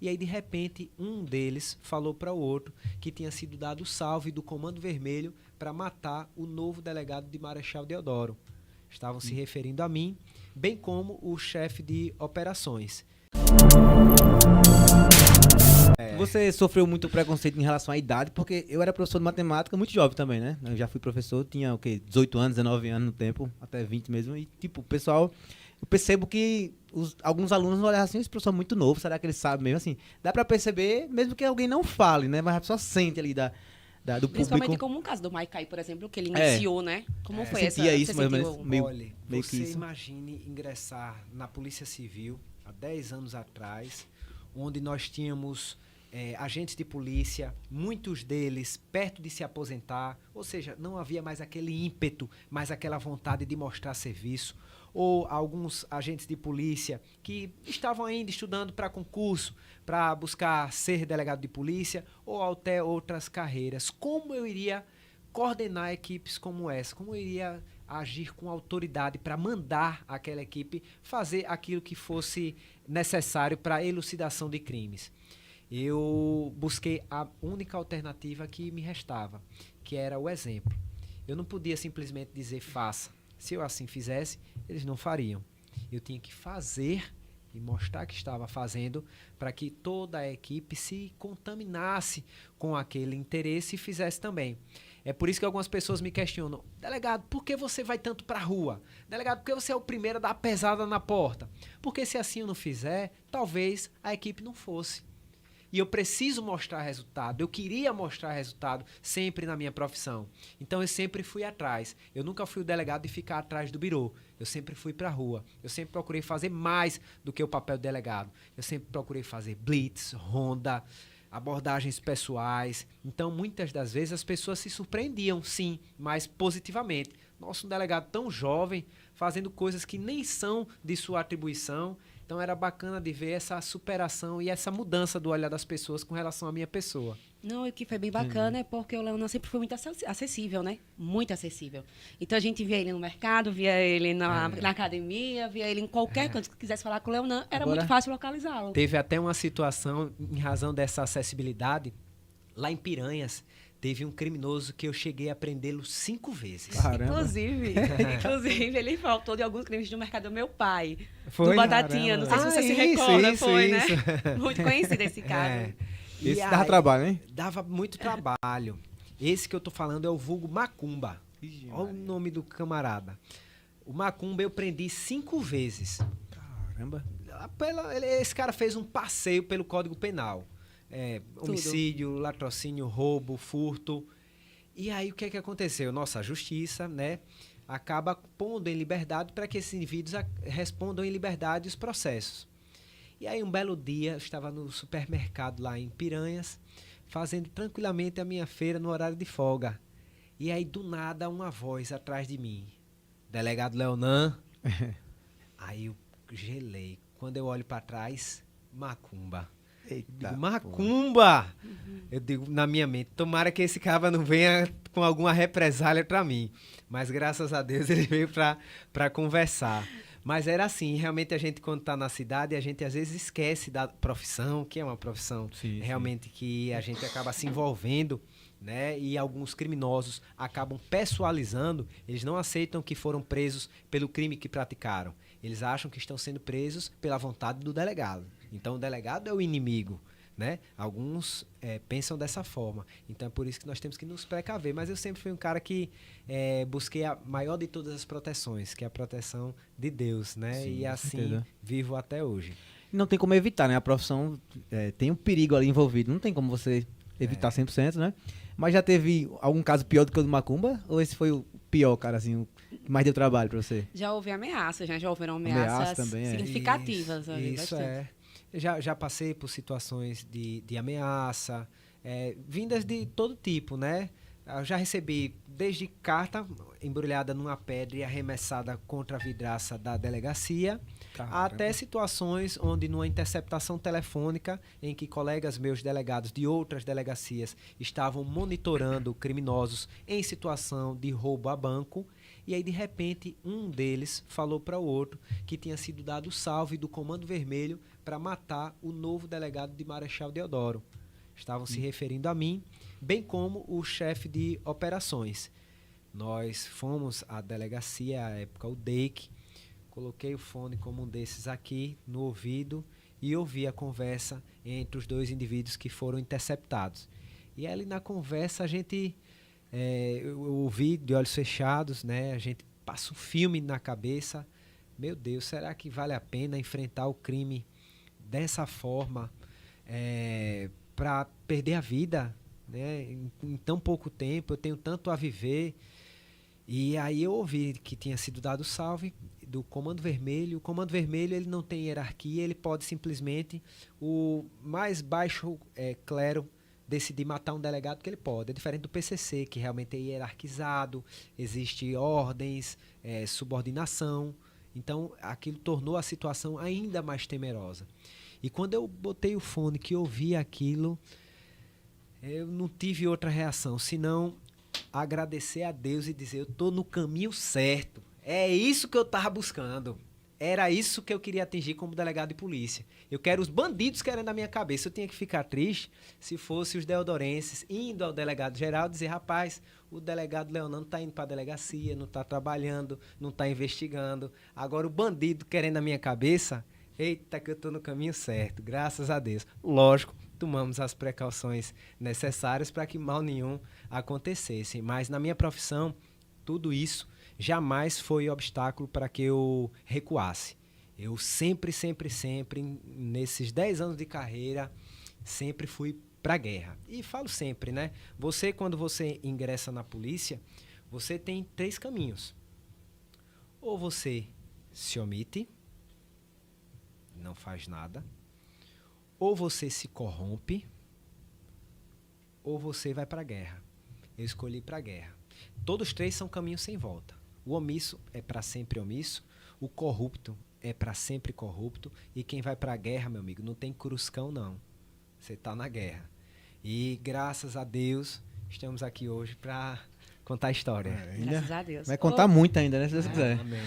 E aí, de repente, um deles falou para o outro que tinha sido dado o salve do Comando Vermelho para matar o novo delegado de Marechal Deodoro. Estavam se referindo a mim, bem como o chefe de operações. Você sofreu muito preconceito em relação à idade, porque eu era professor de matemática muito jovem também, né? Eu já fui professor, tinha o quê? 18 anos, 19 anos no tempo, até 20 mesmo. E, tipo, o pessoal, eu percebo que alguns alunos olham assim, esse professor é muito novo, será que ele sabe mesmo? Assim, dá pra perceber, mesmo que alguém não fale, né? Mas a pessoa sente ali do Principalmente público. como um caso do Maikai, por exemplo, que ele É. iniciou, né? Como foi essa? Sentia isso, Você mais ou sentiu? menos, meio, Olha, meio que você isso. imagine ingressar na Polícia Civil há 10 anos atrás, onde nós tínhamos agentes de polícia, muitos deles perto de se aposentar, ou seja, não havia mais aquele ímpeto, mais aquela vontade de mostrar serviço, ou alguns agentes de polícia que estavam ainda estudando para concurso, para buscar ser delegado de polícia, ou até outras carreiras. Como eu iria coordenar equipes como essa? Como eu iria agir com autoridade para mandar aquela equipe fazer aquilo que fosse necessário para a elucidação de crimes? Eu busquei a única alternativa que me restava, que era o exemplo. Eu não podia simplesmente dizer faça. Se eu assim fizesse, eles não fariam. Eu tinha que fazer e mostrar que estava fazendo para que toda a equipe se contaminasse com aquele interesse e fizesse também. É por isso que algumas pessoas me questionam: delegado, por que você vai tanto para a rua? Delegado, por que você é o primeiro a dar a pesada na porta? Porque se assim eu não fizer, talvez a equipe não fosse. E eu preciso mostrar resultado. Eu queria mostrar resultado sempre na minha profissão. Então eu sempre fui atrás. Eu nunca fui o delegado de ficar atrás do birô. Eu sempre fui para a rua. Eu sempre procurei fazer mais do que o papel de delegado. Eu sempre procurei fazer blitz, ronda, abordagens pessoais. Então muitas das vezes as pessoas se surpreendiam, sim, mas positivamente. Nossa, um delegado tão jovem fazendo coisas que nem são de sua atribuição. Então era bacana de ver essa superação e essa mudança do olhar das pessoas com relação à minha pessoa. Não, e o que foi bem bacana é porque o Leonan sempre foi muito acessível, né? Muito acessível. Então a gente via ele no mercado, via ele na academia, via ele em qualquer canto que quisesse falar com o Leonan, era Agora, muito fácil localizá-lo. Teve até uma situação, em razão dessa acessibilidade, lá em Piranhas, teve um criminoso que eu cheguei a prendê-lo 5 vezes. Caramba. Inclusive, ele faltou de alguns crimes do mercado do meu pai. Foi? Do Batatinha, não sei se você se recorda, né? Muito conhecido esse caso. Esse dava trabalho, hein? Dava muito trabalho. Esse que eu tô falando é o vulgo Macumba. Olha o nome do camarada. O Macumba eu prendi 5 vezes. Caramba. Esse cara fez um passeio pelo Código Penal. Homicídio, latrocínio, roubo, furto. E aí o que é que aconteceu? Nossa, a justiça, né, acaba pondo em liberdade para que esses indivíduos respondam em liberdade os processos. E aí um belo dia eu estava no supermercado lá em Piranhas, fazendo tranquilamente a minha feira no horário de folga. E aí do nada uma voz atrás de mim: delegado Leonan. Aí eu gelei. Quando eu olho para trás, Macumba. Eita, Digo, Macumba! Eu digo na minha mente, tomara que esse cara não venha com alguma represália para mim. Mas graças a Deus ele veio para conversar. Mas era assim, realmente a gente quando está na cidade, a gente às vezes esquece da profissão, que é uma profissão realmente que a gente acaba se envolvendo, né? E alguns criminosos acabam pessoalizando, eles não aceitam que foram presos pelo crime que praticaram. Eles acham que estão sendo presos pela vontade do delegado. Então o delegado é o inimigo, né? Alguns pensam dessa forma. Então é por isso que nós temos que nos precaver. Mas eu sempre fui um cara que busquei a maior de todas as proteções, que é a proteção de Deus, né? Sim, e assim certeza. vivo até hoje. Não tem como evitar, né? A profissão tem um perigo ali envolvido. Não tem como você evitar 100%, né? Mas já teve algum caso pior do que o do Macumba? Ou esse foi o pior, cara, assim, o que mais deu trabalho pra você? Já houve ameaças, né? Já houveram Ameaça ameaças também, significativas. Isso é. Já passei por situações de ameaça, vindas de todo tipo, né? Eu já recebi desde carta embrulhada numa pedra e arremessada contra a vidraça da delegacia, Caramba. até situações onde numa interceptação telefônica em que colegas meus delegados de outras delegacias estavam monitorando criminosos em situação de roubo a banco E aí, de repente, um deles falou para o outro que tinha sido dado o salve do Comando Vermelho para matar o novo delegado de Marechal Deodoro. Estavam se referindo a mim, bem como o chefe de operações. Nós fomos à delegacia, à época o DEIC, coloquei o fone como um desses aqui no ouvido e ouvi a conversa entre os dois indivíduos que foram interceptados. E ali na conversa a gente, eu ouvi de olhos fechados, né? A gente passa um filme na cabeça. Meu Deus, será que vale a pena enfrentar o crime dessa forma para perder a vida, né? Em tão pouco tempo, eu tenho tanto a viver. E aí eu ouvi que tinha sido dado salve do Comando Vermelho. O Comando Vermelho ele não tem hierarquia, ele pode simplesmente, o mais baixo clero, decidir matar um delegado que ele pode. É diferente do PCC, que realmente é hierarquizado, existe ordens, subordinação. Então aquilo tornou a situação ainda mais temerosa. E quando eu botei o fone, que ouvi aquilo, eu não tive outra reação, senão agradecer a Deus e dizer, eu estou no caminho certo. É isso que eu estava buscando. Era isso que eu queria atingir como delegado de polícia. Eu quero os bandidos querendo na minha cabeça. Eu tinha que ficar triste se fosse os deodorenses indo ao delegado geral dizer, rapaz, o delegado Leonardo está indo para a delegacia, não está trabalhando, não está investigando. Agora o bandido querendo na minha cabeça, eita que eu estou no caminho certo, graças a Deus. Lógico, tomamos as precauções necessárias para que mal nenhum acontecesse. Mas na minha profissão, tudo isso jamais foi obstáculo para que eu recuasse. Eu sempre, nesses 10 anos de carreira, sempre fui para a guerra. E falo sempre, né? Você, quando você ingressa na polícia, você tem 3 caminhos. Ou você se omite, não faz nada, ou você se corrompe, ou você vai para a guerra. Eu escolhi para a guerra. Todos os 3 são caminhos sem volta. O omisso é para sempre omisso, o corrupto é para sempre corrupto, e quem vai para a guerra, meu amigo, não tem cruscão não. Você está na guerra. E graças a Deus, estamos aqui hoje para contar a história. Graças a Deus. Vai contar muito ainda, né, se Deus quiser. Amém.